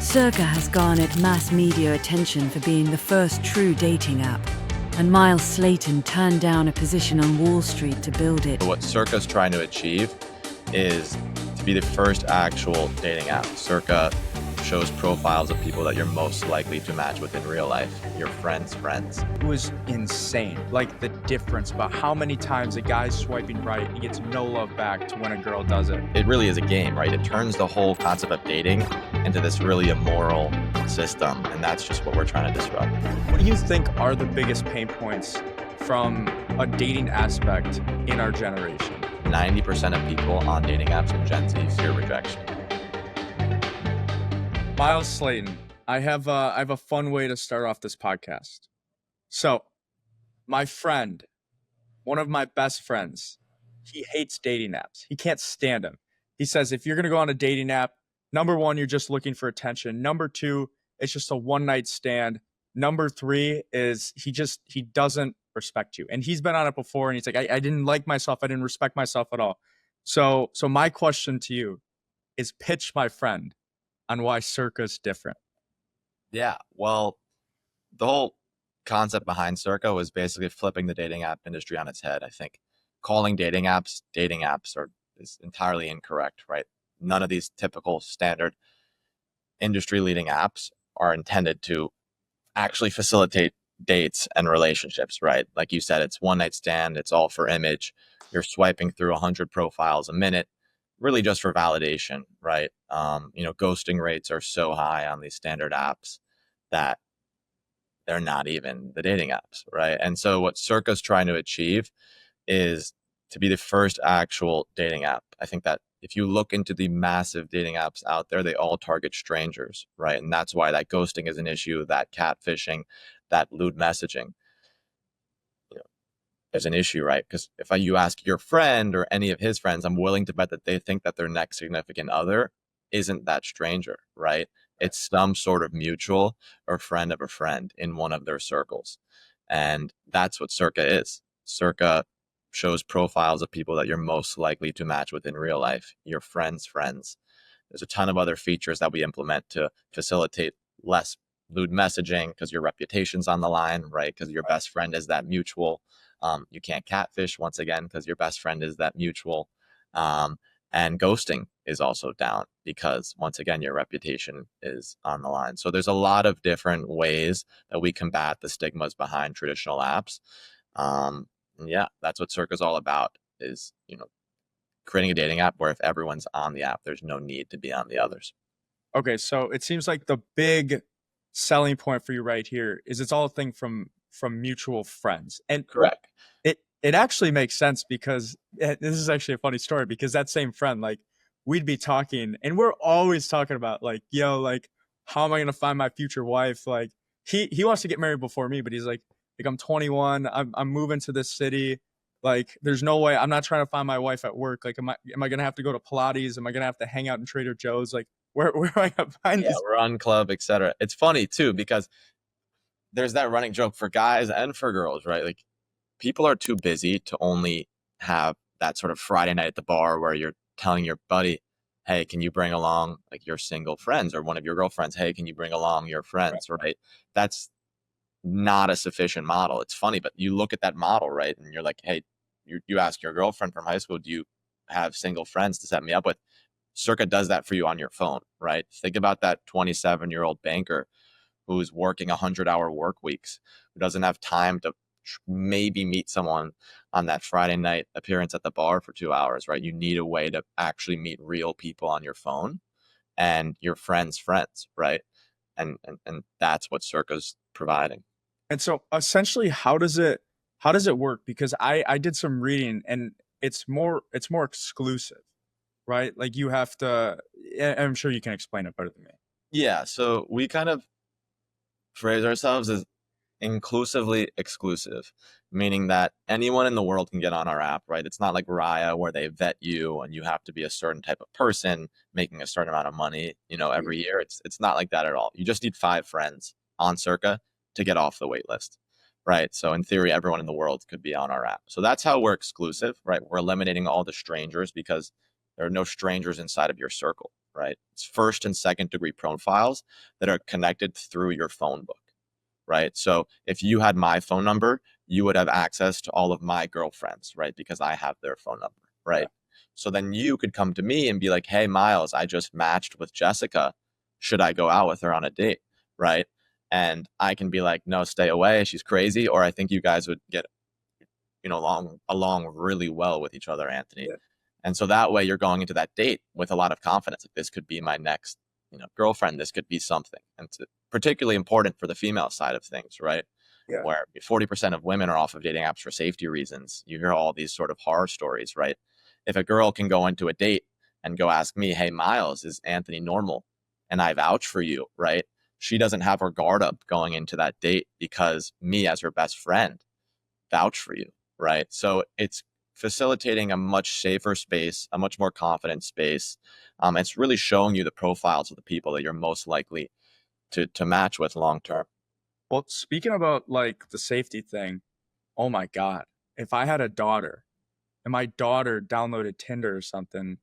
Circa has garnered mass media attention for being the first true dating app, and Myles Slayton turned down a position on Wall Street to build it. What Circa's trying to achieve is to be the first actual dating app. Circa shows profiles of people that you're most likely to match with in real life, your friends' friends. It was insane, like the difference about how many times a guy's swiping right and gets no love back to when a girl does it. It really is a game, right? It turns the whole concept of dating into this really immoral system, and that's just what we're trying to disrupt. What do you think are the biggest pain points from a dating aspect in our generation? 90% of people on dating apps in Gen Z fear rejection. Myles Slayton, I have a fun way to start off this podcast. So, my friend, one of my best friends, he hates dating apps. He can't stand them. He says if you're going to go on a dating app, number one, you're just looking for attention. Number two, it's just a one-night stand. Number three is he doesn't respect you. And he's been on it before, and he's like, I didn't like myself. I didn't respect myself at all. So my question to you is pitch my friend on why Circa's different. Yeah, well, the whole concept behind Circa was basically flipping the dating app industry on its head. I think calling dating apps is entirely incorrect, right? None of these typical standard industry-leading apps are intended to actually facilitate dates and relationships, right? Like you said, it's one night stand, it's all for image. You're swiping through 100 profiles a minute, really just for validation, right? Ghosting rates are so high on these standard apps that they're not even the dating apps, right? And so what Circa's trying to achieve is to be the first actual dating app. I think that if you look into the massive dating apps out there, they all target strangers, right? And that's why that ghosting is an issue, that catfishing, that lewd messaging. There's an issue, right? Because if you ask your friend or any of his friends, I'm willing to bet that they think that their next significant other isn't that stranger, right? It's some sort of mutual or friend of a friend in one of their circles. And that's what Circa is. Circa shows profiles of people that you're most likely to match with in real life, your friends' friends. There's a ton of other features that we implement to facilitate less lewd messaging because your reputation's on the line, right? Because your best friend is that mutual. You can't catfish once again because your best friend is that mutual. And ghosting is also down because once again, your reputation is on the line. So there's a lot of different ways that we combat the stigmas behind traditional apps. Yeah, that's what Circa's all about is, creating a dating app where if everyone's on the app, there's no need to be on the others. Okay, so it seems like the big selling point for you right here is it's all a thing from mutual friends. And correct. It actually makes sense because this is actually a funny story because that same friend, like we'd be talking and we're always talking about like, how am I going to find my future wife? Like he wants to get married before me, but he's like I'm 21, I'm moving to this city. Like there's no way I'm not trying to find my wife at work. Like, am I going to have to go to Pilates? Am I going to have to hang out in Trader Joe's? Like where am I going to find this? Run club, etc. It's funny too, because there's that running joke for guys and for girls, right? Like people are too busy to only have that sort of Friday night at the bar where you're telling your buddy, hey, can you bring along like your single friends or one of your girlfriends? Hey, can you bring along your friends, right? That's not a sufficient model. It's funny, but you look at that model, right? And you're like, hey, you ask your girlfriend from high school, do you have single friends to set me up with? Circa does that for you on your phone, right? Think about that 27-year-old banker who's working 100-hour work weeks, who doesn't have time to maybe meet someone on that Friday night appearance at the bar for 2 hours, right? You need a way to actually meet real people on your phone and your friends' friends, right? And that's what Circa's providing. And so essentially, how does it work? Because I did some reading and it's more exclusive, right? Like you have to, I'm sure you can explain it better than me. Yeah. So we kind of phrase ourselves as inclusively exclusive, meaning that anyone in the world can get on our app, right? It's not like Raya where they vet you and you have to be a certain type of person making a certain amount of money, every year. It's not like that at all. You just need 5 friends on Circa to get off the wait list, right? So in theory, everyone in the world could be on our app. So that's how we're exclusive, right? We're eliminating all the strangers because there are no strangers inside of your circle. right? It's first and second degree profiles that are connected through your phone book, right? So if you had my phone number, you would have access to all of my girlfriends, right? Because I have their phone number, right? Yeah. So then you could come to me and be like, hey, Myles, I just matched with Jessica. Should I go out with her on a date, right? And I can be like, no, stay away. She's crazy. Or I think you guys would get, along really well with each other, Anthony. Yeah. And so that way you're going into that date with a lot of confidence. Like, this could be my next, girlfriend. This could be something. And it's particularly important for the female side of things, right? Yeah. Where 40% of women are off of dating apps for safety reasons. You hear all these sort of horror stories, right? If a girl can go into a date and go ask me, hey, Myles, is Anthony normal? And I vouch for you, right? She doesn't have her guard up going into that date because me, as her best friend, vouch for you, right? So it's facilitating a much safer space, a much more confident space. It's really showing you the profiles of the people that you're most likely to match with long term. Well, speaking about like the safety thing, oh my God, if I had a daughter and my daughter downloaded Tinder or something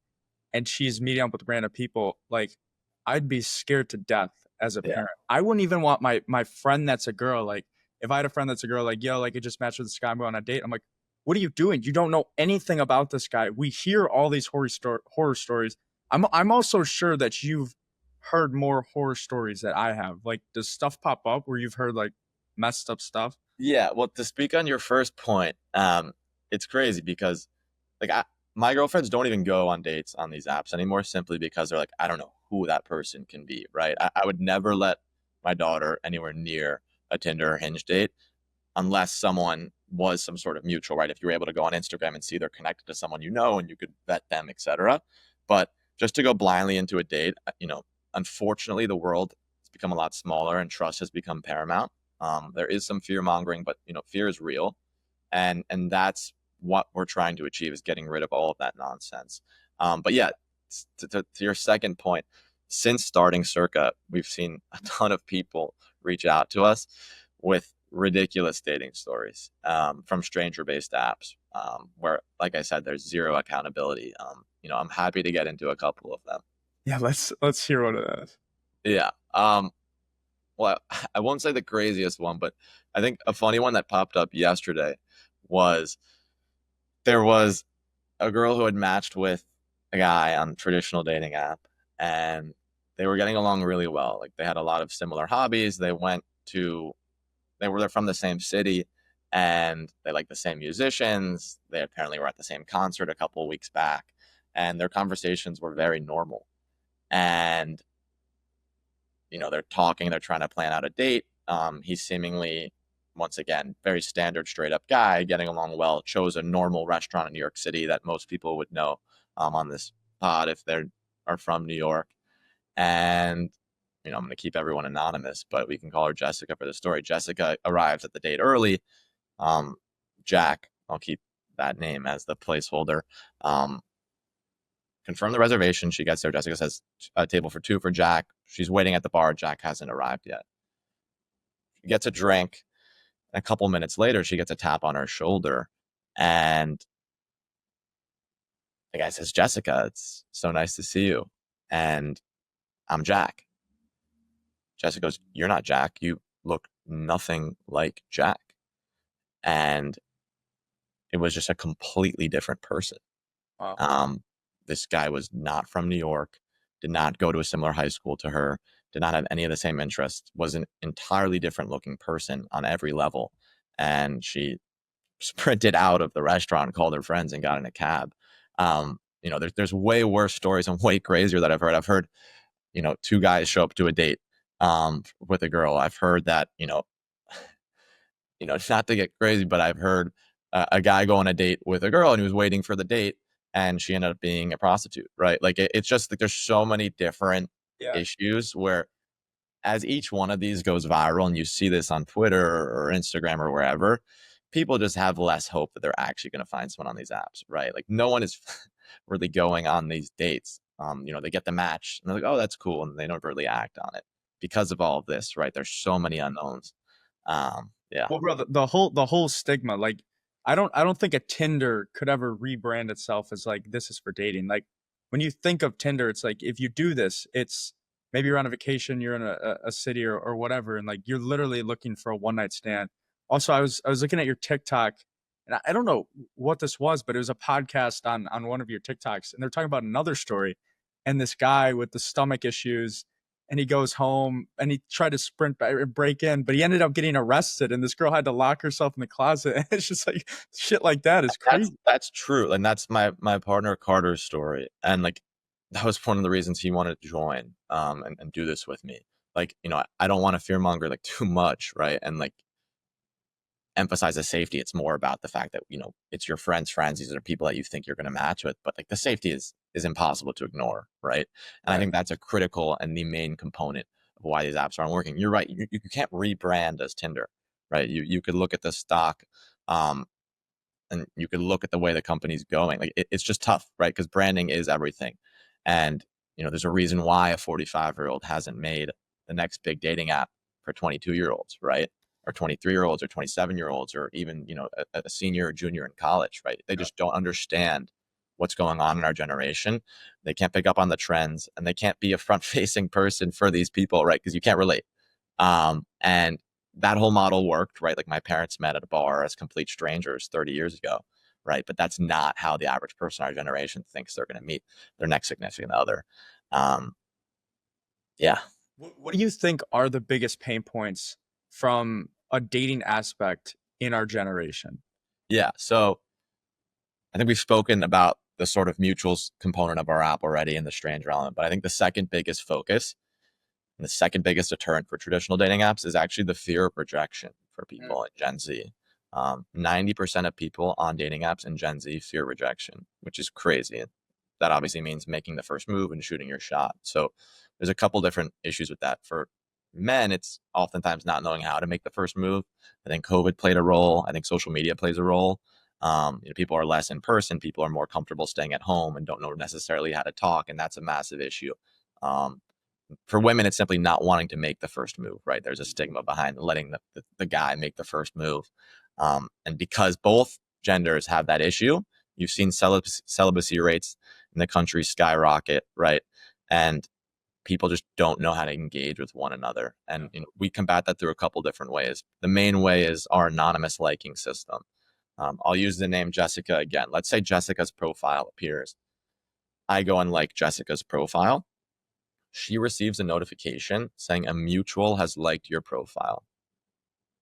and she's meeting up with random people, like I'd be scared to death as a Yeah. parent. I wouldn't even want my friend that's a girl, like if I had a friend that's a girl, like, yo, like I just matched with this guy, I'm going on a date. I'm like, what are you doing? You don't know anything about this guy. We hear all these horror stories. I'm also sure that you've heard more horror stories that I have. Like, does stuff pop up where you've heard like messed up stuff? Yeah. Well, to speak on your first point, it's crazy because like my girlfriends don't even go on dates on these apps anymore simply because they're like, I don't know who that person can be, right? I would never let my daughter anywhere near a Tinder or Hinge date unless someone was some sort of mutual, right? If you were able to go on Instagram and see they're connected to someone and you could vet them, etc. But just to go blindly into a date, unfortunately, the world has become a lot smaller and trust has become paramount. There is some fear mongering, but fear is real, and that's what we're trying to achieve, is getting rid of all of that nonsense. But yeah, to your second point, since starting Circa, we've seen a ton of people reach out to us with ridiculous dating stories from stranger-based apps, where, like I said, there's zero accountability. I'm happy to get into a couple of them. Yeah, let's hear what it is. Yeah. Well, I won't say the craziest one, but I think a funny one that popped up yesterday was there was a girl who had matched with a guy on traditional dating app, and they were getting along really well. Like, they had a lot of similar hobbies. They were from the same city, and they liked the same musicians. They apparently were at the same concert a couple of weeks back, and their conversations were very normal. And they're talking, they're trying to plan out a date. He's seemingly, once again, very standard, straight up guy, getting along well, chose a normal restaurant in New York City that most people would know on this pod if they are from New York. And I'm going to keep everyone anonymous, but we can call her Jessica for the story. Jessica arrives at the date early. Jack, I'll keep that name as the placeholder, confirm the reservation. She gets there. Jessica says a table for two for Jack. She's waiting at the bar. Jack hasn't arrived yet. She gets a drink. A couple minutes later, she gets a tap on her shoulder, and the guy says, Jessica, it's so nice to see you. And I'm Jack. Jessica goes, you're not Jack. You look nothing like Jack. And it was just a completely different person. Wow. This guy was not from New York, did not go to a similar high school to her, did not have any of the same interests, was an entirely different looking person on every level. And she sprinted out of the restaurant, called her friends, and got in a cab. There's way worse stories and way crazier that I've heard. I've heard, two guys show up to a date with a girl. I've heard that, not to get crazy, but I've heard a guy go on a date with a girl and he was waiting for the date and she ended up being a prostitute, right? Like, it's just like there's so many different issues where, as each one of these goes viral and you see this on Twitter or Instagram or wherever, people just have less hope that they're actually going to find someone on these apps, right? Like, no one is really going on these dates. They get the match and they're like, oh, that's cool. And they don't really act on it because of all of this, right? There's so many unknowns. Yeah. Well, bro, the whole stigma, like I don't think a Tinder could ever rebrand itself as like, this is for dating. Like when you think of Tinder, it's like, if you do this, it's maybe you're on a vacation, you're in a city or whatever, and like you're literally looking for a one night stand. Also, I was looking at your TikTok, and I don't know what this was, but it was a podcast on one of your TikToks, and they're talking about another story, and this guy with the stomach issues, and he goes home and he tried to sprint back or break in, but he ended up getting arrested, and this girl had to lock herself in the closet. And it's just like shit like that is crazy. That's true. And that's my partner Carter's story. And like that was one of the reasons he wanted to join and do this with me. Like, I don't want to fearmonger like too much, right? And like emphasize the safety. It's more about the fact that, it's your friends' friends. These are people that you think you're going to match with, but like the safety is impossible to ignore, right? And I think that's a critical and the main component of why these apps aren't working. You're right. You can't rebrand as Tinder, right? You could look at the stock, and you could look at the way the company's going. Like it's just tough, right? Because branding is everything. And, there's a reason why a 45-year-old hasn't made the next big dating app for 22-year-olds, right? Or 23-year-olds or 27-year-olds, or even, a senior or junior in college, right? They just don't understand what's going on in our generation. They can't pick up on the trends, and they can't be a front-facing person for these people, right? Because you can't relate. And that whole model worked, right? Like my parents met at a bar as complete strangers 30 years ago, right? But that's not how the average person in our generation thinks they're going to meet their next significant other. Yeah. What do you think are the biggest pain points from a dating aspect in our generation? Yeah. So I think we've spoken about the sort of mutuals component of our app already and the stranger element, but I think the second biggest focus and the second biggest deterrent for traditional dating apps is actually the fear of rejection for people in Gen Z. 90% of people on dating apps in Gen Z fear rejection, which is crazy. That obviously means making the first move and shooting your shot. So there's a couple different issues with that. For men, it's oftentimes not knowing how to make the first move. I think COVID played a role. I think social media plays a role. People are less in person. People are more comfortable staying at home and don't know necessarily how to talk. And that's a massive issue. For women, it's simply not wanting to make the first move, right? There's a stigma behind letting the guy make the first move. And because both genders have that issue, you've seen celibacy rates in the country skyrocket, right? And people just don't know how to engage with one another. And we combat that through a couple different ways. The main way is our anonymous liking system. I'll use the name Jessica again. Let's say Jessica's profile appears. I go and like Jessica's profile. She receives a notification saying a mutual has liked your profile.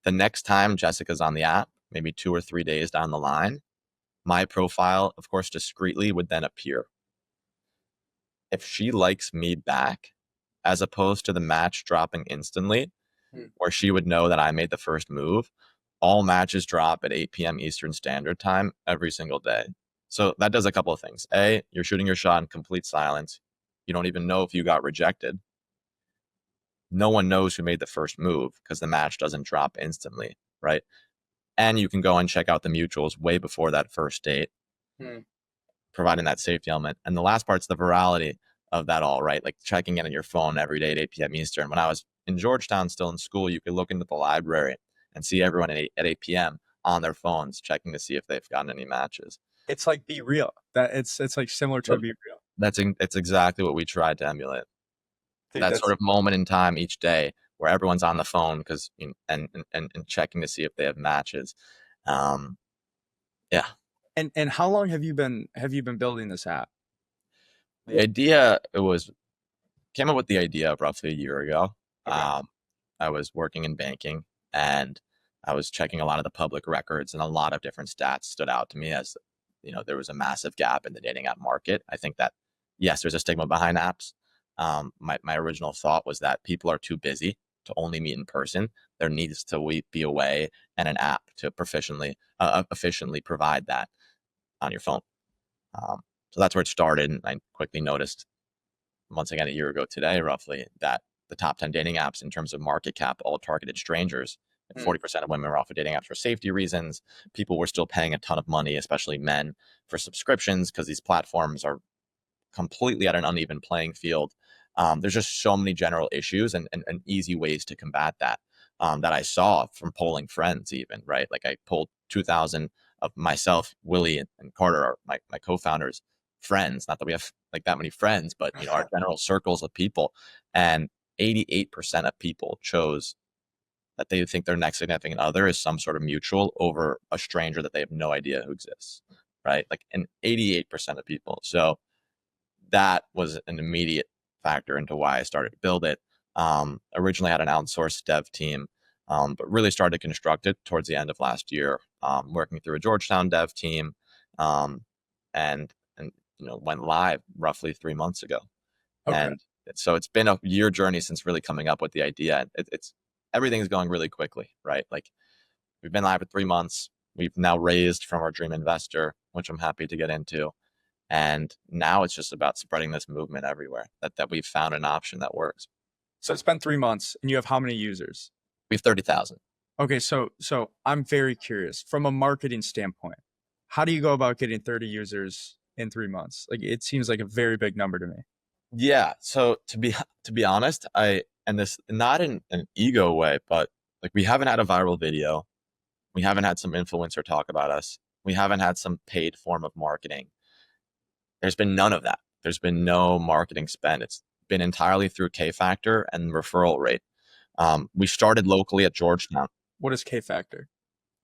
The next time Jessica's on the app, maybe 2 or 3 days down the line, my profile, of course, discreetly would then appear. If she likes me back, as opposed to the match dropping instantly, where she would know that I made the first move, all matches drop at 8 p.m. Eastern Standard Time every single day. So that does a couple of things. A, you're shooting your shot in complete silence. You don't even know if you got rejected. No one knows who made the first move because the match doesn't drop instantly, right? And you can go and check out the mutuals way before that first date, providing that safety element. And the last part's the virality of that all, right? Like checking in on your phone every day at 8 p.m. Eastern. When I was in Georgetown, still in school, you could look into the library and see everyone at 8 p.m. on their phones, checking to see if they've gotten any matches. It's like Be Real. That it's like similar to Be Real. It's exactly what we tried to emulate. That sort of moment in time each day where everyone's on the phone because and checking to see if they have matches. Yeah. And how long have you been building this app? The idea came up with the idea roughly a year ago. Okay. I was working in banking and I was checking a lot of the public records, and a lot of different stats stood out to me as, there was a massive gap in the dating app market. I think that, yes, there's a stigma behind apps. My original thought was that people are too busy to only meet in person. There needs to be a way and an app to efficiently provide that on your phone. So that's where it started. And I quickly noticed, once again, a year ago today, roughly, that the top 10 dating apps in terms of market cap all targeted strangers. 40% of women were off of dating apps for safety reasons. People were still paying a ton of money, especially men, for subscriptions because these platforms are completely at an uneven playing field. There's just so many general issues and easy ways to combat that that I saw from polling friends even, right? Like I polled 2,000 of myself, Willie, and Carter, my co-founders, friends, not that we have like that many friends, but our general circles of people, and 88% of people chose that they think their next significant other is some sort of mutual over a stranger that they have no idea who exists, right? Like an 88% of people. So that was an immediate factor into why I started to build it. Originally had an outsourced dev team, but really started to construct it towards the end of last year, working through a Georgetown dev team, and went live roughly 3 months ago. Okay. And so it's been a year journey since really coming up with the idea. It's everything's going really quickly, right? Like we've been live for 3 months. We've now raised from our dream investor, which I'm happy to get into. And now it's just about spreading this movement everywhere that we've found an option that works. So it's been 3 months and you have how many users? We have 30,000. Okay. So I'm very curious from a marketing standpoint, how do you go about getting 30 users in 3 months? Like it seems like a very big number to me. Yeah. So to be honest, and this not in an ego way, but like we haven't had a viral video. We haven't had some influencer talk about us. We haven't had some paid form of marketing. There's been none of that. There's been no marketing spend. It's been entirely through K factor and referral rate. We started locally at Georgetown. What is K factor?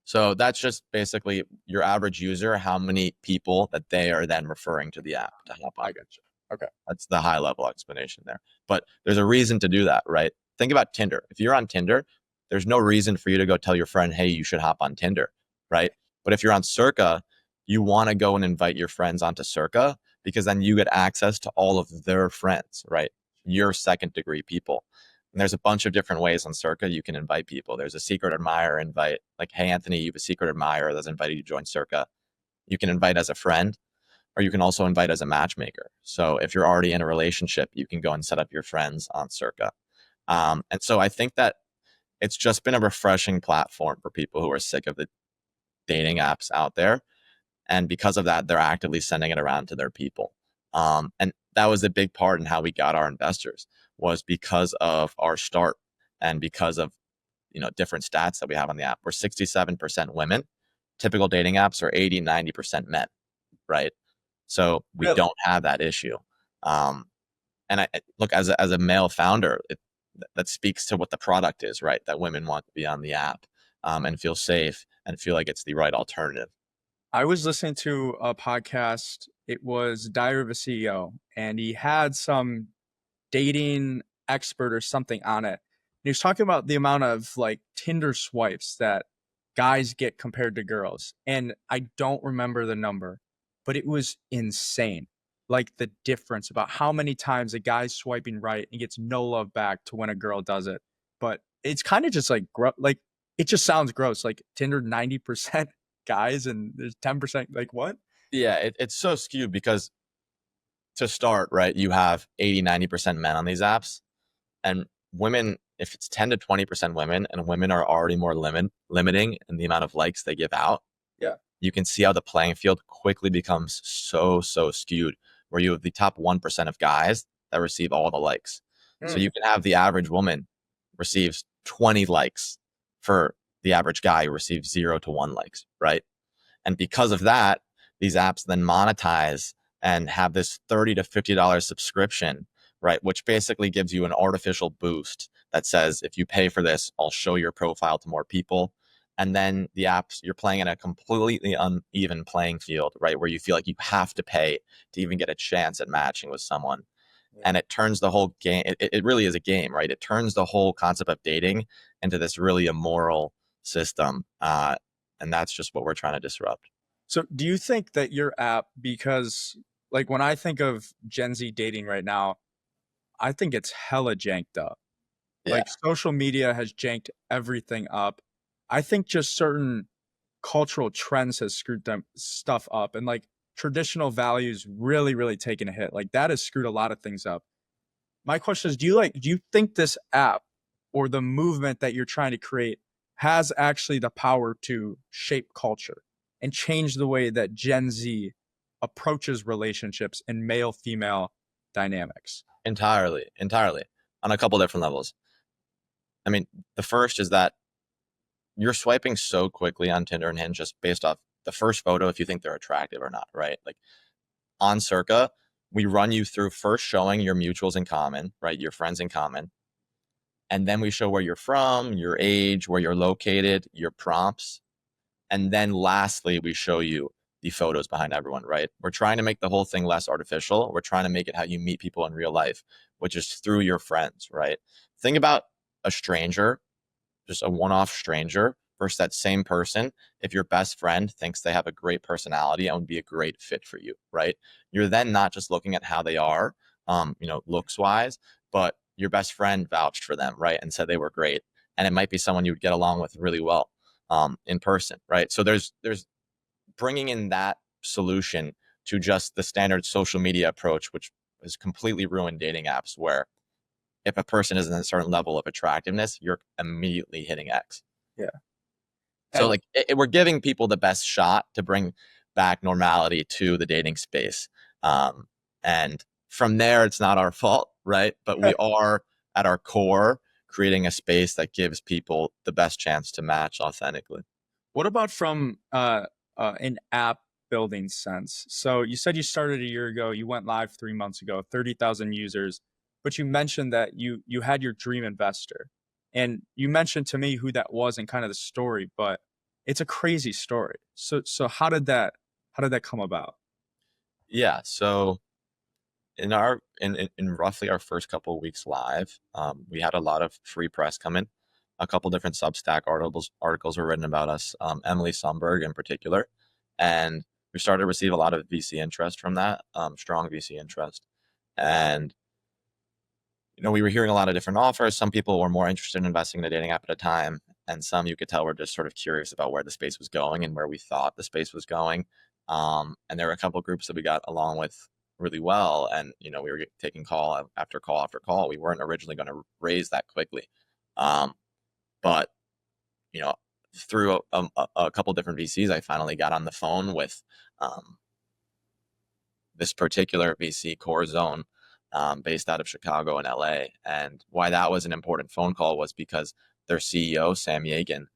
So that's just basically your average user, how many people that they are then referring to the app to hop on. I got you. Okay. That's the high level explanation there. But there's a reason to do that, right? Think about Tinder. If you're on Tinder, there's no reason for you to go tell your friend, hey, you should hop on Tinder, right? But if you're on Circa, you want to go and invite your friends onto Circa because then you get access to all of their friends, right? Your second degree people. And there's a bunch of different ways on Circa you can invite people. There's a secret admirer invite, like, hey, Anthony, you have a secret admirer that's invited you to join Circa. You can invite as a friend, or you can also invite as a matchmaker. So if you're already in a relationship, you can go and set up your friends on Circa. And so I think that it's just been a refreshing platform for people who are sick of the dating apps out there. And because of that, they're actively sending it around to their people. And that was a big part in how we got our investors, was because of our start and because of different stats that we have on the app. We're 67% women. Typical dating apps are 80, 90% men, right? So we Really? don't have that issue. And I look, as a male founder, that speaks to what the product is, right? That women want to be on the app and feel safe and feel like it's the right alternative. I was listening to a podcast. It was Diary of a CEO, and he had some dating expert or something on it. And he was talking about the amount of like Tinder swipes that guys get compared to girls. And I don't remember the number, but it was insane. Like the difference about how many times a guy's swiping right and gets no love back to when a girl does it. But it's kind of just like, like it just sounds gross. Like Tinder, 90% guys and there's 10%. Like what? Yeah, it's so skewed because to start, right, you have 80, 90% men on these apps, and women, if it's 10 to 20% women, and women are already more limiting in the amount of likes they give out. Yeah. You can see how the playing field quickly becomes so skewed, where you have the top 1% of guys that receive all the likes. So you can have the average woman receives 20 likes for the average guy who receives 0 to 1 likes, right? And because of that, these apps then monetize and have this $30 to $50 subscription, right? Which basically gives you an artificial boost that says, if you pay for this, I'll show your profile to more people. And then the apps, you're playing in a completely uneven playing field, right? Where you feel like you have to pay to even get a chance at matching with someone. Yeah. And it turns the whole game, it really is a game, right? It turns the whole concept of dating into this really immoral system. And that's just what we're trying to disrupt. So do you think that your app, because like when I think of Gen Z dating right now, I think it's hella janked up. Yeah. Like social media has janked everything up. I think just certain cultural trends has screwed them stuff up, and like traditional values really taken a hit. Like that has screwed a lot of things up. My question is, do you think this app or the movement that you're trying to create has actually the power to shape culture and change the way that Gen Z approaches relationships and male-female dynamics? Entirely on a couple different levels. I mean, the first is that you're swiping so quickly on Tinder and Hinge just based off the first photo if you think they're attractive or not, right? Like on Circa, we run you through first showing your mutuals in common, right? Your friends in common. And then we show where you're from, your age, where you're located, your prompts. And then lastly, we show you the photos behind everyone, right? We're trying to make the whole thing less artificial. We're trying to make it how you meet people in real life, which is through your friends, right? Think about a stranger, just a one-off stranger versus that same person. If your best friend thinks they have a great personality and would be a great fit for you, right? You're then not just looking at how they are, looks wise, but your best friend vouched for them, right? And said they were great. And it might be someone you would get along with really well in person, right? So there's bringing in that solution to just the standard social media approach, which has completely ruined dating apps, where if a person isn't a certain level of attractiveness, you're immediately hitting X. Yeah. So like we're giving people the best shot to bring back normality to the dating space. And from there, it's not our fault, right? But we are at our core creating a space that gives people the best chance to match authentically. What about from an app building sense? So you said you started a year ago, you went live 3 months ago, 30,000 users, but you mentioned that you had your dream investor. And you mentioned to me who that was and kind of the story, but it's a crazy story. So how did that come about? Yeah. So in roughly our first couple of weeks live, we had a lot of free press come in. A couple different Substack articles were written about us, Emily Sumberg in particular, and we started to receive a lot of VC interest from that, strong VC interest. And we were hearing a lot of different offers. Some people were more interested in investing in a dating app at a time, and some you could tell were just sort of curious about where the space was going and where we thought the space was going. And there were a couple of groups that we got along with really well, and we were taking call after call after call. We weren't originally going to raise that quickly, but through a couple different VCs, I finally got on the phone with this particular VC, Core Zone, based out of Chicago and LA. And why that was an important phone call was because their CEO, Sam Yagan,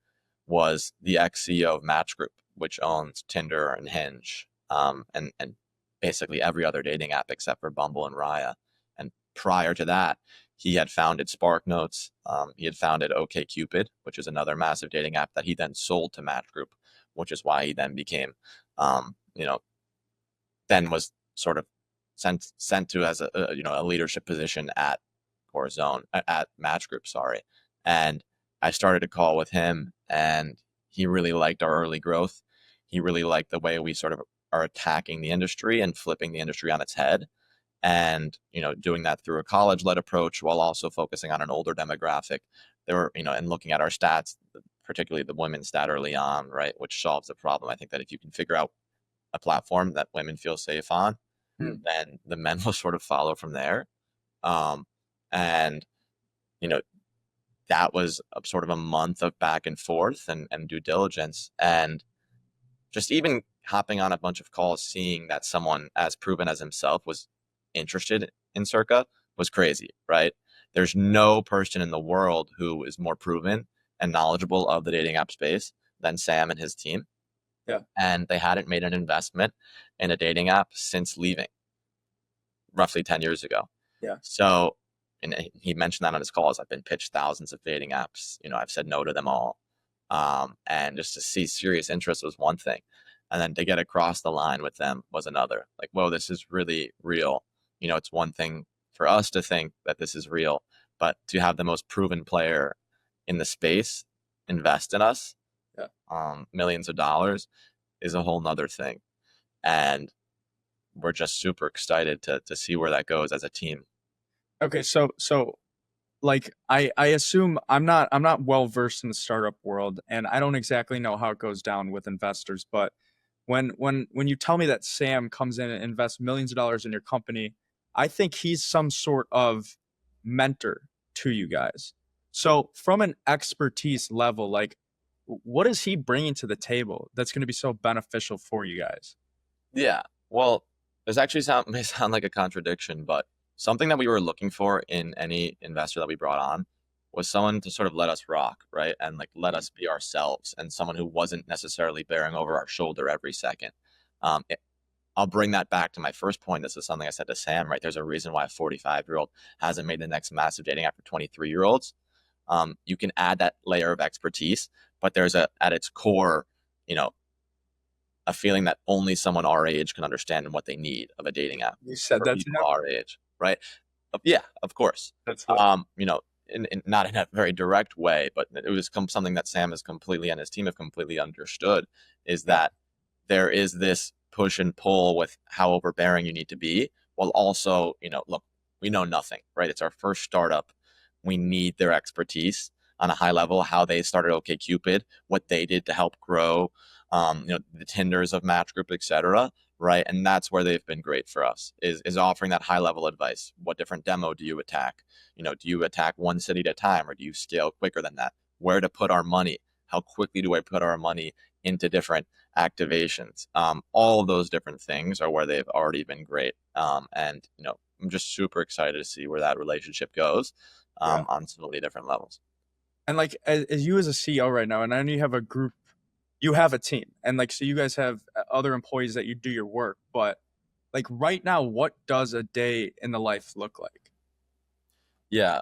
was the ex-CEO of Match Group, which owns Tinder and Hinge, and basically every other dating app except for Bumble and Raya. And prior to that, he had founded Spark Notes. He had founded OkCupid, which is another massive dating app that he then sold to Match Group, which is why he then became, then was sort of sent to as a leadership position at Core Zone, at Match Group, sorry. And I started a call with him, and he really liked our early growth. He really liked the way we sort of are attacking the industry and flipping the industry on its head. And, doing that through a college-led approach while also focusing on an older demographic. There were, and looking at our stats, particularly the women's stat early on, right, which solves the problem. I think that if you can figure out a platform that women feel safe on, then the men will sort of follow from there. And, that was sort of a month of back and forth and due diligence. And just even hopping on a bunch of calls, seeing that someone as proven as himself was interested in Circa was crazy, right? There's no person in the world who is more proven and knowledgeable of the dating app space than Sam and his team. Yeah. And they hadn't made an investment in a dating app since leaving roughly 10 years ago. Yeah. So, and he mentioned that on his calls, I've been pitched thousands of dating apps. I've said no to them all. And just to see serious interest was one thing. And then to get across the line with them was another. Like, whoa, this is really real. It's one thing for us to think that this is real, but to have the most proven player in the space invest in us, millions of dollars, is a whole nother thing. And we're just super excited to see where that goes as a team. Okay, so like I assume I'm not well versed in the startup world, and I don't exactly know how it goes down with investors, but when you tell me that Sam comes in and invests millions of dollars in your company, I think he's some sort of mentor to you guys. So from an expertise level, like what is he bringing to the table that's going to be so beneficial for you guys? Yeah. Well, this actually may sound like a contradiction, but something that we were looking for in any investor that we brought on was someone to sort of let us rock, right? And like let us be ourselves, and someone who wasn't necessarily bearing over our shoulder every second. I'll bring that back to my first point. This is something I said to Sam, right? There's a reason why a 45-year-old hasn't made the next massive dating app for 23-year-olds. You can add that layer of expertise, but there's at its core, you know, a feeling that only someone our age can understand and what they need of a dating app You said for that to people him? our age, right? Yeah, of course. That's lit. You know, not in a very direct way, but it was something that Sam has completely and his team have completely understood is Yeah. that there is this push and pull with how overbearing you need to be, while also, you know, look, we know nothing, right? It's our first startup. We need their expertise on a high level, how they started OkCupid, what they did to help grow, you know, the Tinders of Match Group, etc. Right, and that's where they've been great for us is offering that high level advice. What different demo do you attack? You know, do you attack one city at a time, or do you scale quicker than that? Where to put our money? How quickly do I put our money into different activations? All of those different things are where they've already been great. And you know, I'm just super excited to see where that relationship goes Yeah. on so many different levels. And like as you as a CEO right now, and I know you have a group, you have a team, and like so you guys have other employees that you do your work, but like right now, what does a day in the life look like? Yeah,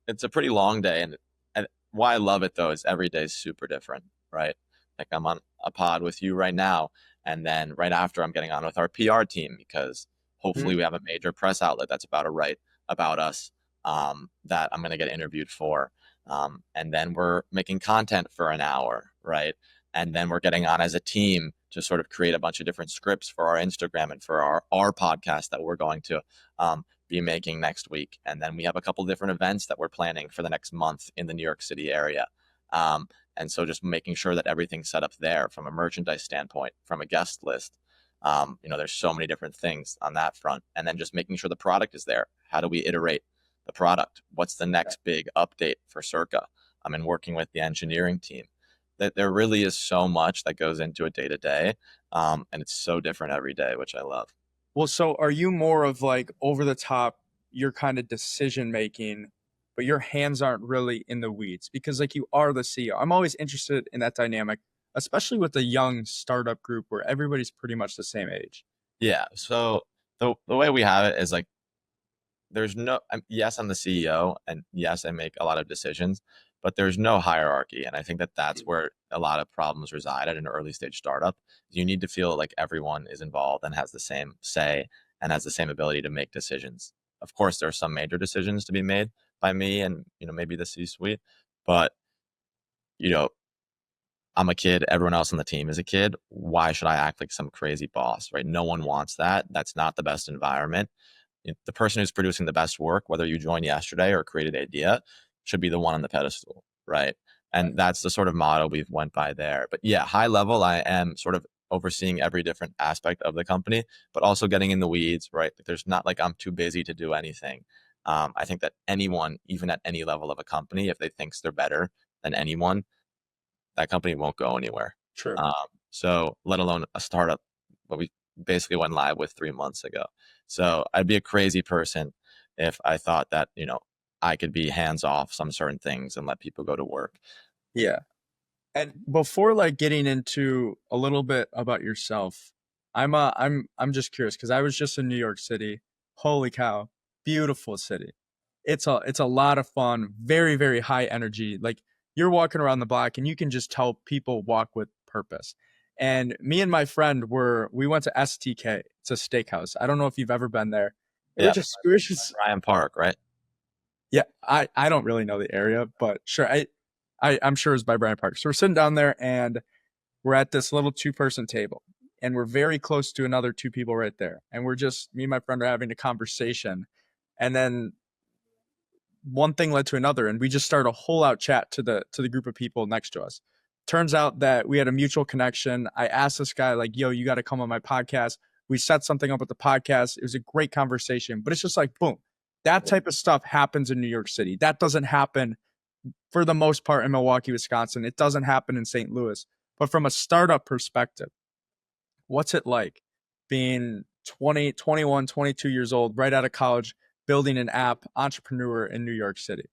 it's a pretty long day, and why I love it though is every day is super different, right? Like I'm on a pod with you right now, and then right after I'm getting on with our PR team because hopefully Mhm. we have a major press outlet that's about to write about us that I'm going to get interviewed for, and then we're making content for an hour, right? And then we're getting on as a team to sort of create a bunch of different scripts for our Instagram and for our podcast that we're going to be making next week. And then we have a couple different events that we're planning for the next month in the New York City area. And so just making sure that everything's set up there from a merchandise standpoint, from a guest list. You know, there's so many different things on that front. And then just making sure the product is there. How do we iterate the product? What's the next big update for Circa? I'm in working with the engineering team. That there really is so much that goes into a day to day. And it's so different every day, which I love. Well, so are you more of like over the top, your kind of decision making, but your hands aren't really in the weeds because like you are the CEO. I'm always interested in that dynamic, especially with a young startup group where everybody's pretty much the same age. Yeah. So the way we have it is like there's no yes, I'm the CEO, and yes, I make a lot of decisions, but there's no hierarchy, and I think that that's where a lot of problems reside at an early stage startup. You need to feel like everyone is involved and has the same say and has the same ability to make decisions. Of course, there are some major decisions to be made by me and, you know, maybe the C-suite, but you know, I'm a kid, everyone else on the team is a kid. Why should I act like some crazy boss, right? No one wants that. That's not the best environment. The person who's producing the best work, whether you joined yesterday or created the idea, should be the one on the pedestal, right? And that's the sort of model we've went by there. But yeah, high level, I am sort of overseeing every different aspect of the company, but also getting in the weeds, right? There's not like I'm too busy to do anything. I think that anyone, even at any level of a company, if they thinks they're better than anyone, that company won't go anywhere. True. So let alone a startup, what we basically went live with 3 months ago. So I'd be a crazy person if I thought that, you know, I could be hands off some certain things and let people go to work. Yeah. And before like getting into a little bit about yourself, I'm just curious because I was just in New York City. Holy cow, beautiful city. It's a lot of fun, very very high energy. Like you're walking around the block and you can just tell people walk with purpose. And me and my friend we went to STK. It's a steakhouse. I don't know if you've ever been there. Yeah. We were just Ryan Park, right? yeah, I don't really know the area, but sure, I'm sure it's by Bryant Park. So we're sitting down there and we're at this little two-person table, and we're very close to another two people right there. And we're just me and my friend are having a conversation, and then one thing led to another, and we just started a whole out chat to the group of people next to us. Turns out that we had a mutual connection. I asked this guy like, "Yo, you got to come on my podcast." We set something up with the podcast. It was a great conversation, but it's just like boom. That type of stuff happens in New York City. That doesn't happen for the most part in Milwaukee, Wisconsin. It doesn't happen in St. Louis. But from a startup perspective, what's it like being 20, 21, 22 years old, right out of college, building an app, entrepreneur in New York City?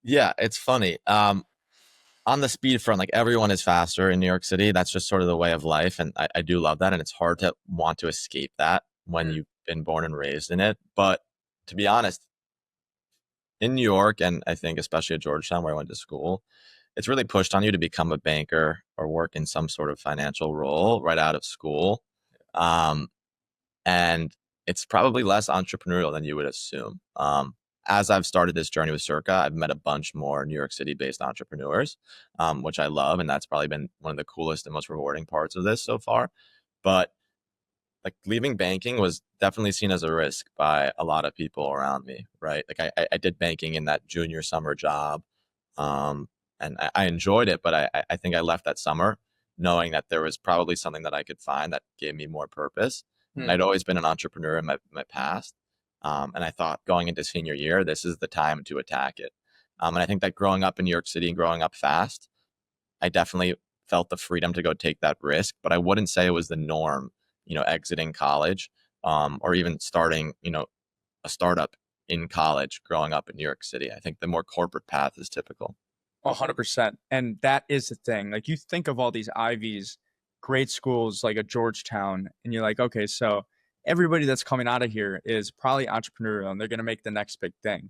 Yeah, it's funny. on the speed front, like everyone is faster in New York City. That's just sort of the way of life. And I do love that. And it's hard to want to escape that when you've been born and raised in it. But to be honest, in New York, and I think especially at Georgetown where I went to school, it's really pushed on you to become a banker or work in some sort of financial role right out of school. Um, and it's probably less entrepreneurial than you would assume. As I've started this journey with Circa, I've met a bunch more New York City based entrepreneurs, which I love. And that's probably been one of the coolest and most rewarding parts of this so far. But like leaving banking was definitely seen as a risk by a lot of people around me, right? Like I did banking in that junior summer job, um, and I enjoyed it, but I think I left that summer knowing that there was probably something that I could find that gave me more purpose. And I'd always been an entrepreneur in my past, and I thought going into senior year, this is the time to attack it. And I think that growing up in New York City and growing up fast, I definitely felt the freedom to go take that risk, but I wouldn't say it was the norm, exiting college, or even starting, a startup in college growing up in New York City. I think the more corporate path is typical. 100%. And that is the thing. Like you think of all these Ivies, great schools like a Georgetown, and you're like, okay, so everybody that's coming out of here is probably entrepreneurial and they're going to make the next big thing.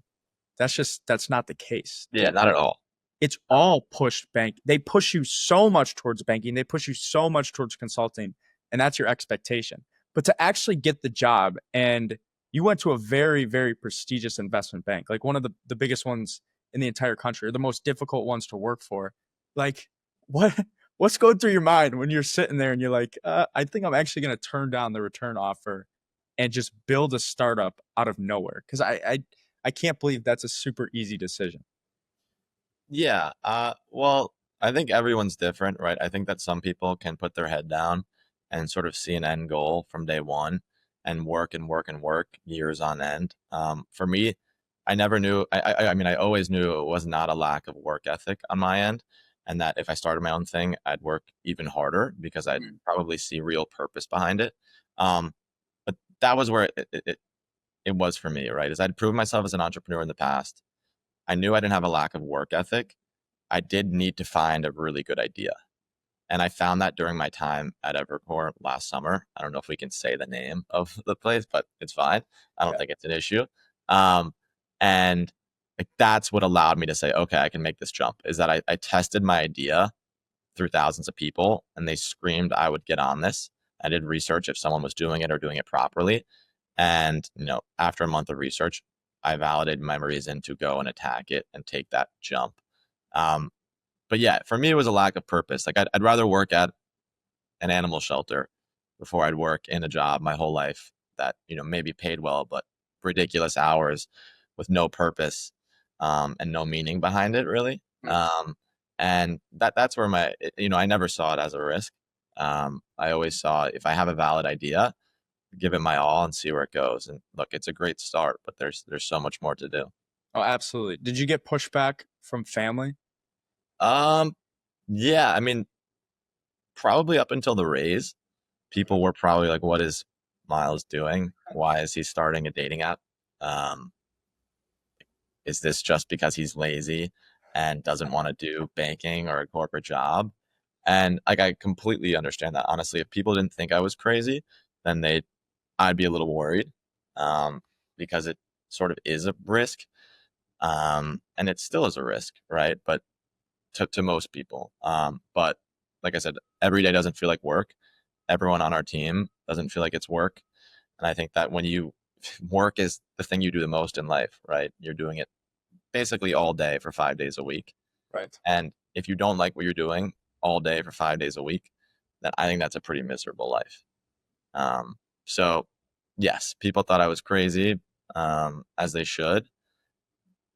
That's not the case. Yeah, not at all. It's all pushed bank. They push you so much towards banking. They push you so much towards consulting, and that's your expectation. But to actually get the job, and you went to a very, very prestigious investment bank, like one of the biggest ones in the entire country, or the most difficult ones to work for. Like, what's going through your mind when you're sitting there and you're like, I think I'm actually going to turn down the return offer and just build a startup out of nowhere? Because I can't believe that's a super easy decision. Yeah. Well, I think everyone's different, right? I think that some people can put their head down and sort of see an end goal from day one and work and work and work years on end. For me, I never knew. I mean, I always knew it was not a lack of work ethic on my end, and that if I started my own thing, I'd work even harder because I'd probably see real purpose behind it. Um, but that was where it was for me, right? Is I'd proven myself as an entrepreneur in the past. I knew I didn't have a lack of work ethic. I did need to find a really good idea. And I found that during my time at Evercore last summer. I don't know if we can say the name of the place, but it's fine. I don't think it's an issue. Um, and like, that's what allowed me to say, okay, I can make this jump. Is that I tested my idea through thousands of people and they screamed I would get on this. I did research if someone was doing it or doing it properly. And, after a month of research, I validated my reason to go and attack it and take that jump. Um, but yeah, for me, it was a lack of purpose. Like I'd rather work at an animal shelter before I'd work in a job my whole life that, maybe paid well, but ridiculous hours with no purpose, and no meaning behind it really. And that's where I never saw it as a risk. I always saw if I have a valid idea, give it my all and see where it goes. And look, it's a great start, but there's so much more to do. Oh, absolutely. Did you get pushback from family? Um, yeah, I mean, probably up until the raise, people were probably like, "What is Myles doing? Why is he starting a dating app? Um, is this just because he's lazy and doesn't want to do banking or a corporate job?" And like, I completely understand that. Honestly, if people didn't think I was crazy, then I'd be a little worried, because it sort of is a risk, and it still is a risk, right? But to most people. But like I said, every day doesn't feel like work. Everyone on our team doesn't feel like it's work. And I think that when you work is the thing you do the most in life, right? You're doing it basically all day for 5 days a week. Right. And if you don't like what you're doing all day for 5 days a week, then I think that's a pretty miserable life. So yes, people thought I was crazy, as they should,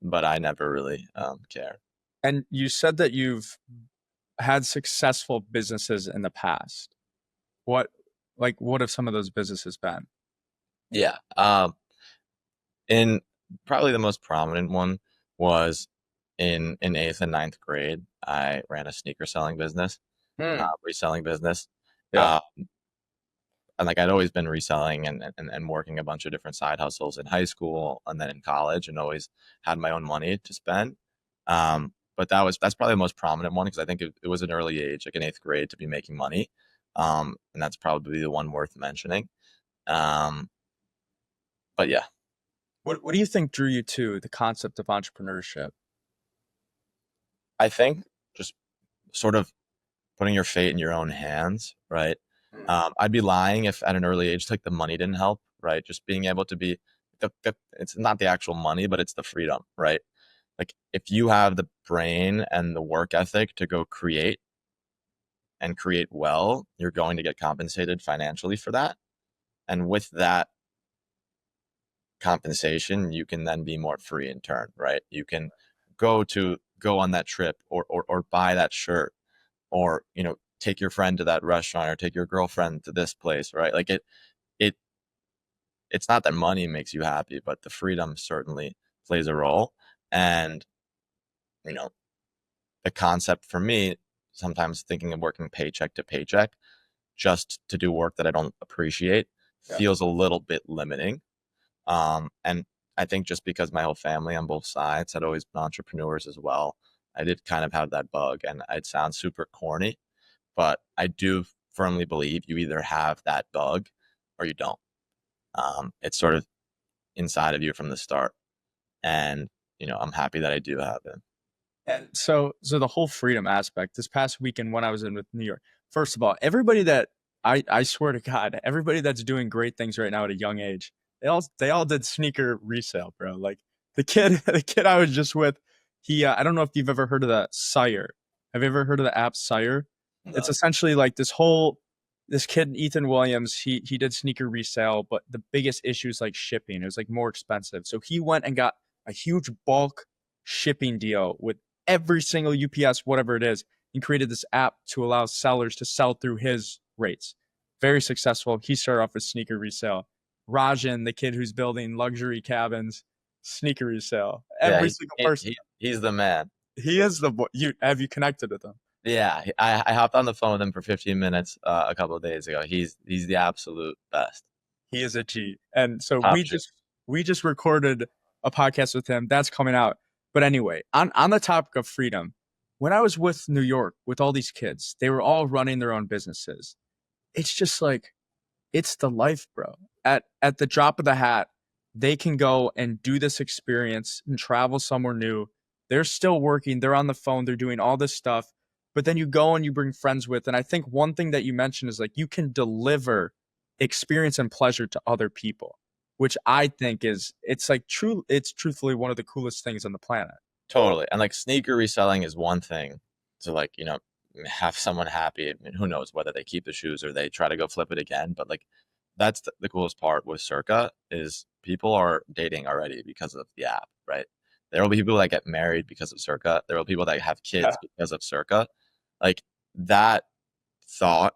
but I never really cared. And you said that you've had successful businesses in the past. What what have some of those businesses been? Yeah. In probably the most prominent one was in eighth and ninth grade. I ran a sneaker selling business, reselling business. Yeah. Uh, and like I'd always been reselling and working a bunch of different side hustles in high school and then in college, and always had my own money to spend. but that's probably the most prominent one because I think it was an early age, like in 8th grade, to be making money. And that's probably the one worth mentioning. But yeah, What do you think drew you to the concept of entrepreneurship? I think just sort of putting your fate in your own hands, right? I'd be lying if at an early age, like the money didn't help, right? Just being able to be it's not the actual money, but it's the freedom, right? Like if you have the brain and the work ethic to go create and create well, you're going to get compensated financially for that. And with that compensation, you can then be more free in turn, right? You can go on that trip or buy that shirt or, take your friend to that restaurant or take your girlfriend to this place, right? Like it it's not that money makes you happy, but the freedom certainly plays a role. And, you know, the concept for me, sometimes thinking of working paycheck to paycheck just to do work that I don't appreciate feels a little bit limiting. And I think just because my whole family on both sides had always been entrepreneurs as well, I did kind of have that bug. And it sounds super corny, but I do firmly believe you either have that bug or you don't. It's sort of inside of you from the start. And, I'm happy that I do have it. And so the whole freedom aspect, this past weekend when I was in with New York, first of all, everybody that I swear to God, everybody that's doing great things right now at a young age, they all did sneaker resale, bro. Like the kid I was just with, he I don't know if you've ever heard of the Sire. Have you ever heard of the app Sire? It's essentially like this kid Ethan Williams, he did sneaker resale, but the biggest issue is like shipping. It was like more expensive. So he went and got a huge bulk shipping deal with every single UPS, whatever it is, and created this app to allow sellers to sell through his rates. Very successful. He started off with sneaker resale. Rajan, the kid who's building luxury cabins, sneaker resale. Every single person. He's the man. He is the boy. Have you connected with him? Yeah, I hopped on the phone with him for 15 minutes a couple of days ago. He's the absolute best. He is a G. And so Top we just recorded a podcast with him. That's coming out. But anyway, on the topic of freedom, when I was with New York with all these kids, they were all running their own businesses. It's just like it's the life, bro. At the drop of the hat, they can go and do this experience and travel somewhere new. They're still working, they're on the phone, they're doing all this stuff. But then you go and you bring friends with. And I think one thing that you mentioned is like you can deliver experience and pleasure to other people, which I think it's truthfully one of the coolest things on the planet. Totally. And like sneaker reselling is one thing to like, have someone happy. I mean, who knows whether they keep the shoes or they try to go flip it again. But like that's the coolest part with Circa is people are dating already because of the app, right? There will be people that get married because of Circa. There will be people that have kids because of Circa. Like that thought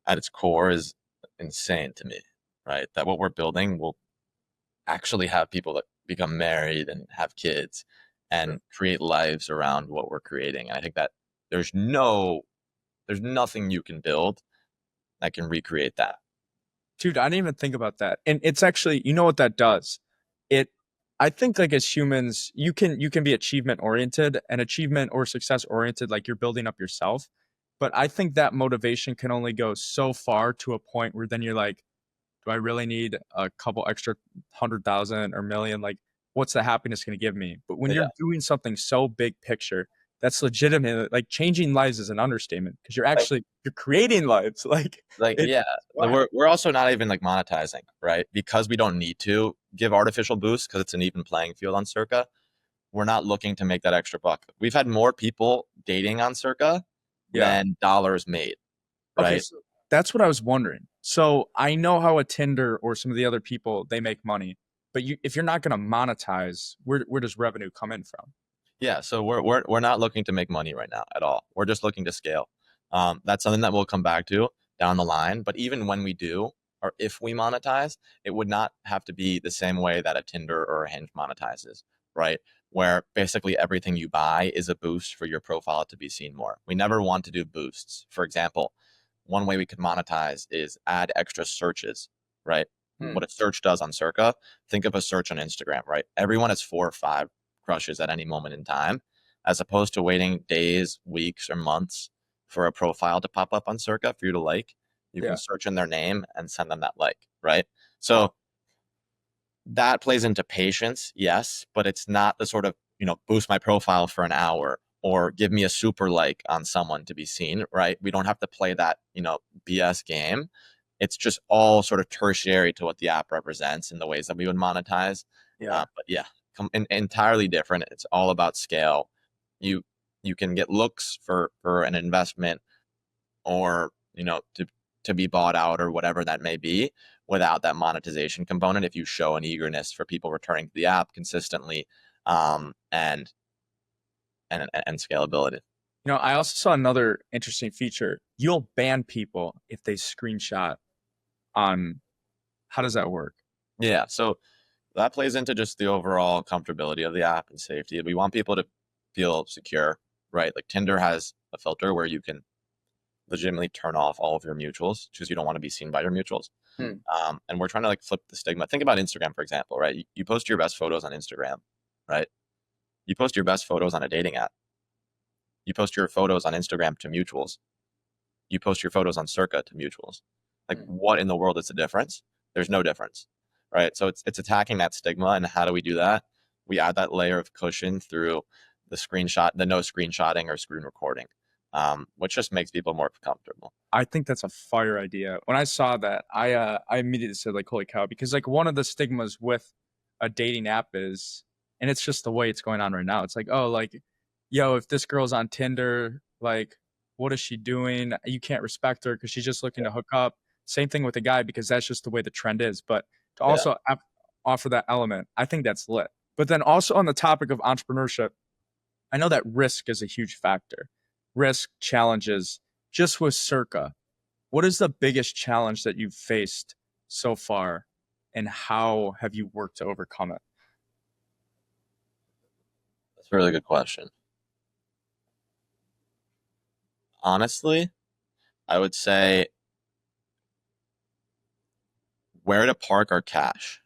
at its core is insane to me, right? That what we're building will actually have people that become married and have kids and create lives around what we're creating. And I think that there's nothing you can build that can recreate that. Dude, I didn't even think about that. And it's actually, you know what that does? I think like as humans, you can be achievement oriented and achievement or success oriented, like you're building up yourself. But I think that motivation can only go so far to a point where then you're like, do I really need a couple extra 100,000 or million? Like, what's the happiness going to give me? But when you're doing something so big picture, that's legitimate. Like changing lives is an understatement because you're creating lives. We're also not even like monetizing, right? Because we don't need to give artificial boosts because it's an even playing field on Circa. We're not looking to make that extra buck. We've had more people dating on Circa than dollars made, right? Okay, so that's what I was wondering. So I know how a Tinder or some of the other people, they make money, but if you're not going to monetize, where does revenue come in from? Yeah, so we're not looking to make money right now at all. We're just looking to scale. That's something that we'll come back to down the line. But even when we do, or if we monetize, it would not have to be the same way that a Tinder or a Hinge monetizes, right? Where basically everything you buy is a boost for your profile to be seen more. We never want to do boosts. For example, one way we could monetize is add extra searches, right? What a search does on Circa, think of a search on Instagram, right? Everyone has 4 or 5 crushes at any moment in time. as opposed to waiting days, weeks, or months for a profile to pop up on Circa for you to like. You Yeah. can search in their name and send them that like, right? So that plays into patience, yes, but it's not the sort of, boost my profile for an hour or give me a super like on someone to be seen, right? We don't have to play that, BS game. It's just all sort of tertiary to what the app represents in the ways that we would monetize. Yeah. But yeah, entirely different. It's all about scale. You you can get looks for an investment, or to be bought out or whatever that may be, without that monetization component if you show an eagerness for people returning to the app consistently, and scalability. I also saw another interesting feature. You'll ban people if they screenshot on. How does that work? Yeah, so that plays into just the overall comfortability of the app and safety. We want people to feel secure, right? Like Tinder has a filter where you can legitimately turn off all of your mutuals because you don't want to be seen by your mutuals. And we're trying to flip the stigma. Think about Instagram, for example, right? You post your best photos on Instagram, right? You post your best photos on a dating app. You post your photos on Instagram to mutuals. You post your photos on Circa to mutuals. What in the world is the difference? There's no difference, right? So it's attacking that stigma. And how do we do that? We add that layer of cushion through the no screenshotting or screen recording, which just makes people more comfortable. I think that's a fire idea. When I saw that, I immediately said holy cow, because one of the stigmas with a dating app is, and it's just the way it's going on right now. It's yo, if this girl's on Tinder, what is she doing? You can't respect her because she's just looking to hook up. Same thing with the guy, because that's just the way the trend is. But to also offer that element, I think that's lit. But then also on the topic of entrepreneurship, I know that risk is a huge factor. Risk, challenges. Just with Circa, what is the biggest challenge that you've faced so far, and how have you worked to overcome it? That's a really good question. Honestly, I would say where to park our cash.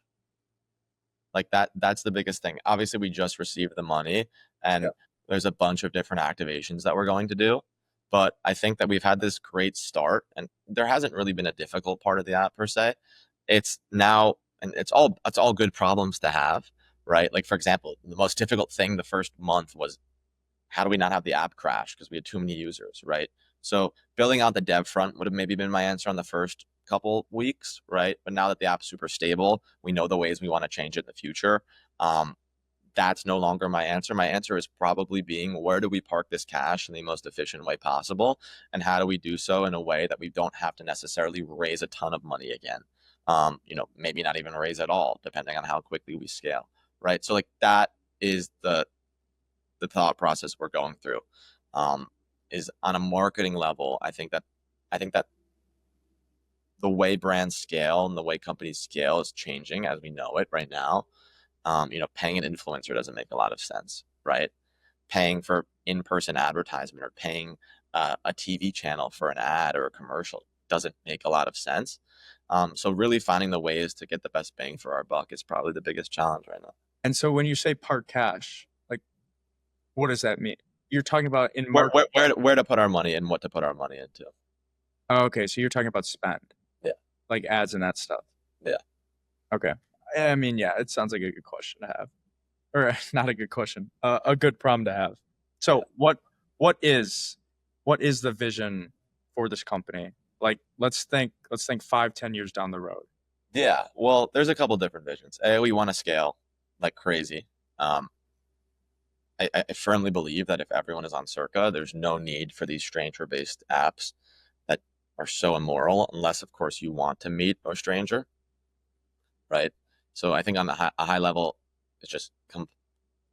That's the biggest thing. Obviously, we just received the money, and there's a bunch of different activations that we're going to do. But I think that we've had this great start, and there hasn't really been a difficult part of the app per se. It's now, and it's all good problems to have, right? Like, for example, the most difficult thing the first month was, how do we not have the app crash because we had too many users, right? So building out the dev front would have maybe been my answer on the first couple weeks, right? But now that the app's super stable, we know the ways we want to change it in the future. That's no longer my answer. My answer is probably being, where do we park this cash in the most efficient way possible? And how do we do so in a way that we don't have to necessarily raise a ton of money again? Maybe not even raise at all, depending on how quickly we scale, right? So that is the thought process we're going through. Is on a marketing level, I think that the way brands scale and the way companies scale is changing as we know it right now. Paying an influencer doesn't make a lot of sense, right? Paying for in-person advertisement or paying a TV channel for an ad or a commercial doesn't make a lot of sense. So really finding the ways to get the best bang for our buck is probably the biggest challenge right now. And so when you say park cash, what does that mean? You're talking about in where to put our money and what to put our money into. Oh, okay, so you're talking about spend. Yeah. Like ads and that stuff. Yeah. Okay. I mean, yeah, it sounds like a good question to have. Or not a good question, a good problem to have. So what is the vision for this company? Let's think 5-10 years down the road. Yeah, well, there's a couple different visions. We want to scale like crazy. I firmly believe that if everyone is on Circa, there's no need for these stranger-based apps that are so immoral, unless, of course, you want to meet a stranger, right? So I think on a high level, it's just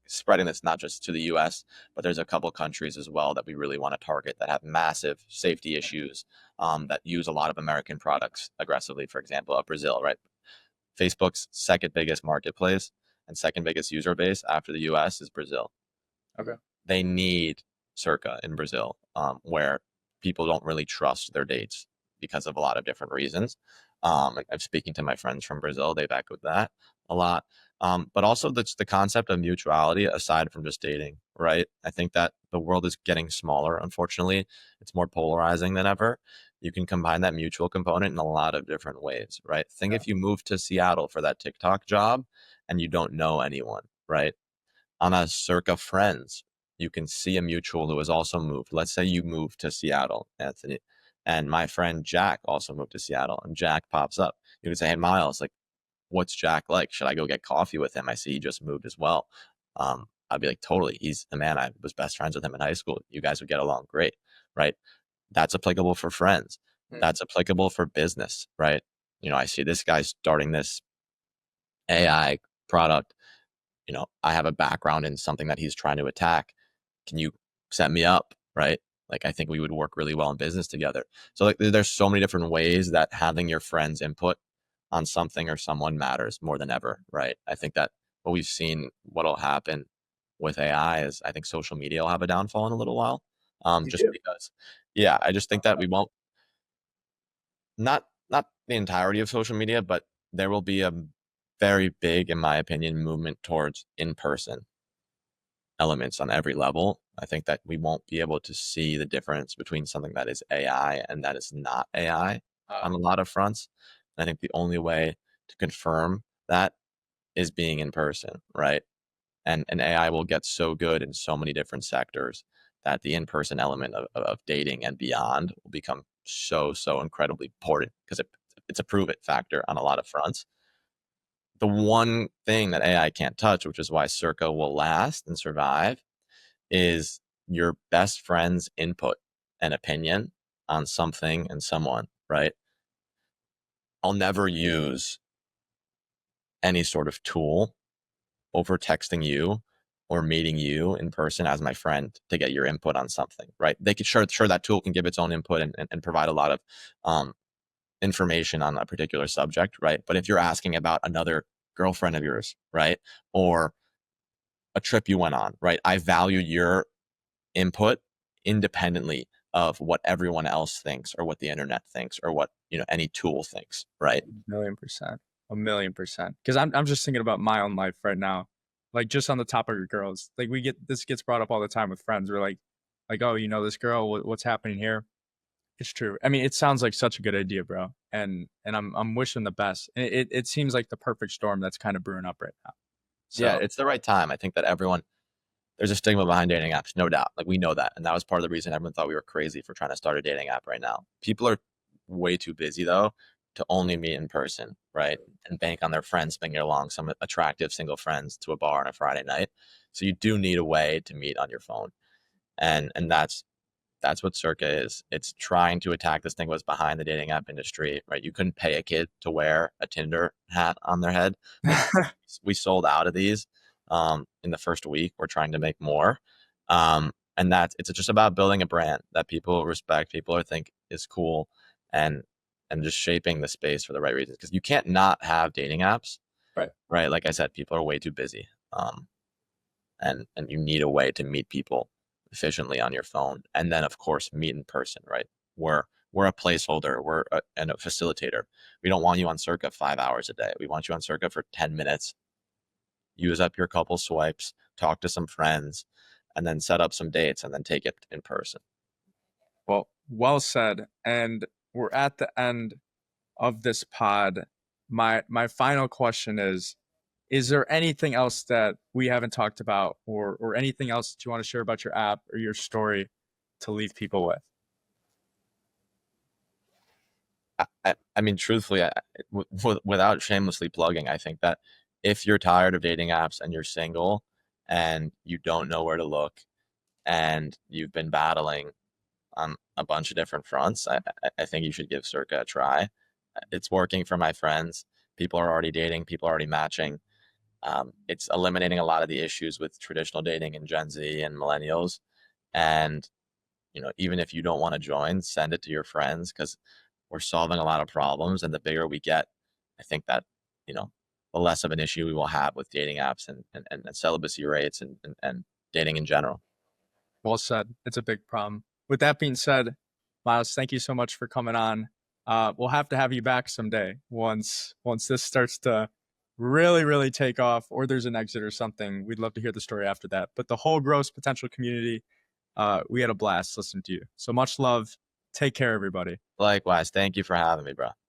spreading this not just to the U.S., but there's a couple countries as well that we really want to target that have massive safety issues, that use a lot of American products aggressively. For example, Brazil, right? Facebook's second biggest marketplace and second biggest user base after the U.S. is Brazil. Okay. They need Circa in Brazil, where people don't really trust their dates because of a lot of different reasons. I'm speaking to my friends from Brazil. They've echoed that a lot. But also the concept of mutuality aside from just dating, right? I think that the world is getting smaller, unfortunately. It's more polarizing than ever. You can combine that mutual component in a lot of different ways, right? Think if you move to Seattle for that TikTok job and you don't know anyone, right? On a Circa Friends, you can see a mutual who has also moved. Let's say you moved to Seattle, Anthony, and my friend Jack also moved to Seattle, and Jack pops up. You can say, hey, Myles, like, what's Jack like? Should I go get coffee with him? I see he just moved as well. I'd be like, totally. He's the man. I was best friends with him in high school. You guys would get along great, right? That's applicable for friends. That's applicable for business, right? I see this guy starting this AI product. I have a background in something that he's trying to attack. Can you set me up, right? Like, I think we would work really well in business together. So like, there's so many different ways that having your friends input on something or someone matters more than ever, right? I think that what we've seen, what'll happen with AI is I think social media will have a downfall in a little while. Just because, yeah, I just think that we won't, not the entirety of social media, but there will be a very big, in my opinion, movement towards in-person elements on every level. I think that we won't be able to see the difference between something that is AI and that is not AI on a lot of fronts. And I think the only way to confirm that is being in person, right? And AI will get so good in so many different sectors that the in-person element of dating and beyond will become so incredibly important because it's a prove it factor on a lot of fronts. The one thing that AI can't touch, which is why Circa will last and survive, is your best friend's input and opinion on something and someone, right? I'll never use any sort of tool over texting you or meeting you in person as my friend to get your input on something, right? They could sure that tool can give its own input and provide a lot of information on a particular subject, right? But if you're asking about another girlfriend of yours, right? Or a trip you went on, right? I value your input independently of what everyone else thinks or what the internet thinks or what, any tool thinks, right? 1,000,000%. 1,000,000%. Because I'm just thinking about my own life right now. Like just on the topic of girls. Like this gets brought up all the time with friends. We're like, oh, this girl, what's happening here? It's true. I mean, it sounds like such a good idea, bro. And I'm wishing the best. And it seems like the perfect storm that's kind of brewing up right now. So Yeah, it's the right time. I think that there's a stigma behind dating apps, no doubt. Like, we know that. And that was part of the reason everyone thought we were crazy for trying to start a dating app right now. People are way too busy, though, to only meet in person, right? And bank on their friends bringing along some attractive single friends to a bar on a Friday night. So you do need a way to meet on your phone. And that's what Circa is. It's trying to attack this thing was behind the dating app industry, right? You couldn't pay a kid to wear a Tinder hat on their head. Like, we sold out of these in the first week. We're trying to make more. And it's just about building a brand that people respect, people are think is cool, and just shaping the space for the right reasons. Because you can't not have dating apps, right? Like I said, people are way too busy, and you need a way to meet people efficiently on your phone, and then of course meet in person, right? We're a placeholder, and a facilitator. We don't want you on Circa 5 hours a day. We want you on Circa for 10 minutes. Use up your couple swipes, talk to some friends, and then set up some dates, and then take it in person. well said. And we're at the end of this pod. My final question is there anything else that we haven't talked about, or anything else that you want to share about your app or your story to leave people with? I mean, truthfully, without shamelessly plugging, I think that if you're tired of dating apps and you're single and you don't know where to look and you've been battling on a bunch of different fronts, I think you should give Circa a try. It's working for my friends. People are already dating, people are already matching. It's eliminating a lot of the issues with traditional dating in Gen Z and millennials. And, even if you don't want to join, send it to your friends because we're solving a lot of problems. And the bigger we get, I think that, the less of an issue we will have with dating apps and celibacy rates and dating in general. Well said. It's a big problem. With that being said, Myles, thank you so much for coming on. We'll have to have you back someday once this starts to really, really take off, or there's an exit or something, we'd love to hear the story after that. But the whole Gross Potential community, we had a blast listening to you. So much love. Take care, everybody. Likewise. Thank you for having me, bro.